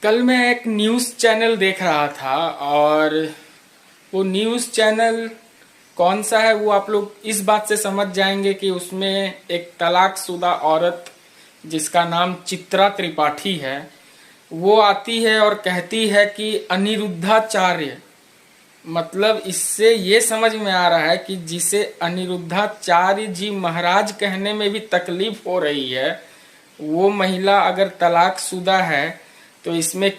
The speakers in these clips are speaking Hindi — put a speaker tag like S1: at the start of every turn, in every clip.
S1: कल मैं एक न्यूज़ चैनल देख रहा था और वो न्यूज़ चैनल कौन सा है वो आप लोग इस बात से समझ जाएंगे कि उसमें एक तलाकशुदा औरत जिसका नाम चित्रा त्रिपाठी है वो आती है और कहती है कि अनिरुद्धाचार्य, मतलब इससे ये समझ में आ रहा है कि जिसे अनिरुद्धाचार्य जी महाराज कहने में भी तकलीफ हो रही है वो महिला अगर तलाकशुदा है तो इसमें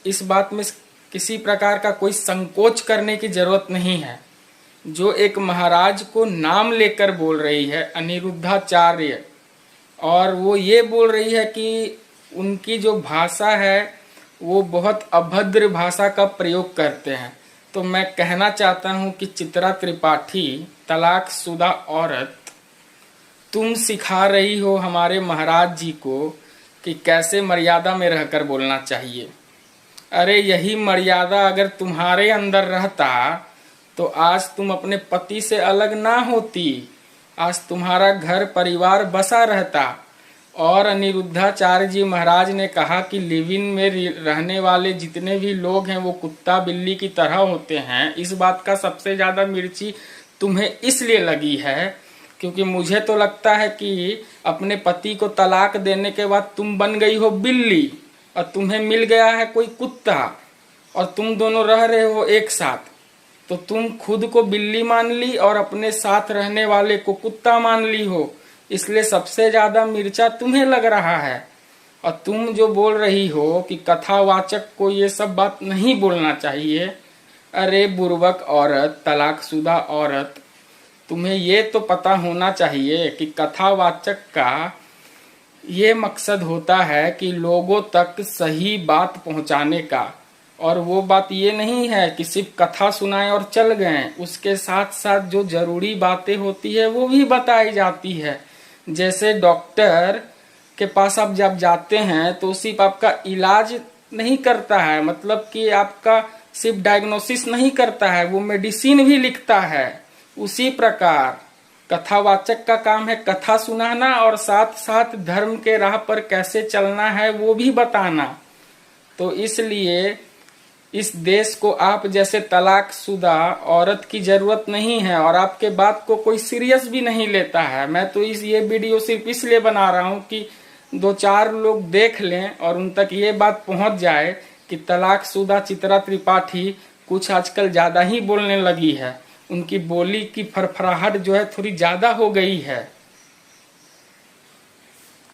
S1: इस बात में किसी प्रकार का कोई संकोच करने की जरूरत नहीं है। जो एक महाराज को नाम लेकर बोल रही है अनिरुद्धाचार्य, और वो ये बोल रही है कि उनकी जो भाषा है वो बहुत अभद्र भाषा का प्रयोग करते हैं, तो मैं कहना चाहता हूँ कि चित्रा त्रिपाठी तलाकशुदा औरत, तुम सिखा रही हो हमारे महाराज जी को कि कैसे मर्यादा में रहकर बोलना चाहिए। अरे यही मर्यादा अगर तुम्हारे अंदर रहता तो आज तुम अपने पति से अलग ना होती, आज तुम्हारा घर परिवार बसा रहता। और अनिरुद्धाचार्य जी महाराज ने कहा कि लिव इन में रहने वाले जितने भी लोग हैं वो कुत्ता बिल्ली की तरह होते हैं। इस बात का सबसे ज़्यादा मिर्ची तुम्हें इसलिए लगी है क्योंकि मुझे तो लगता है कि अपने पति को तलाक देने के बाद तुम बन गई हो बिल्ली और तुम्हें मिल गया है कोई कुत्ता और तुम दोनों रह रहे हो एक साथ, तो तुम खुद को बिल्ली मान ली और अपने साथ रहने वाले को कुत्ता मान ली हो, इसलिए सबसे ज्यादा मिर्चा तुम्हें लग रहा है। और तुम जो बोल रही हो कि कथावाचक को ये सब बात नहीं बोलना चाहिए, अरे बुर्बक औरत, तलाकशुदा औरत, तुम्हें ये तो पता होना चाहिए कि कथावाचक का ये मकसद होता है कि लोगों तक सही बात पहुंचाने का, और वो बात ये नहीं है कि सिर्फ कथा सुनाएं और चल गए, उसके साथ साथ जो जरूरी बातें होती है वो भी बताई जाती है। जैसे डॉक्टर के पास आप जब जाते हैं तो सिर्फ आपका इलाज नहीं करता है, मतलब कि आपका सिर्फ डायग्नोसिस नहीं करता है, वो मेडिसिन भी लिखता है। उसी प्रकार कथावाचक का काम है कथा सुनाना और साथ साथ धर्म के राह पर कैसे चलना है वो भी बताना। तो इसलिए इस देश को आप जैसे तलाकशुदा औरत की जरूरत नहीं है और आपके बात को कोई सीरियस भी नहीं लेता है। मैं तो ये वीडियो सिर्फ इसलिए बना रहा हूँ कि 2-4 लोग देख लें और उन तक ये बात पहुँच जाए कि तलाकशुदा चित्रा त्रिपाठी कुछ आजकल ज़्यादा ही बोलने लगी है, उनकी बोली की फरफराहट जो है थोड़ी ज़्यादा हो गई है।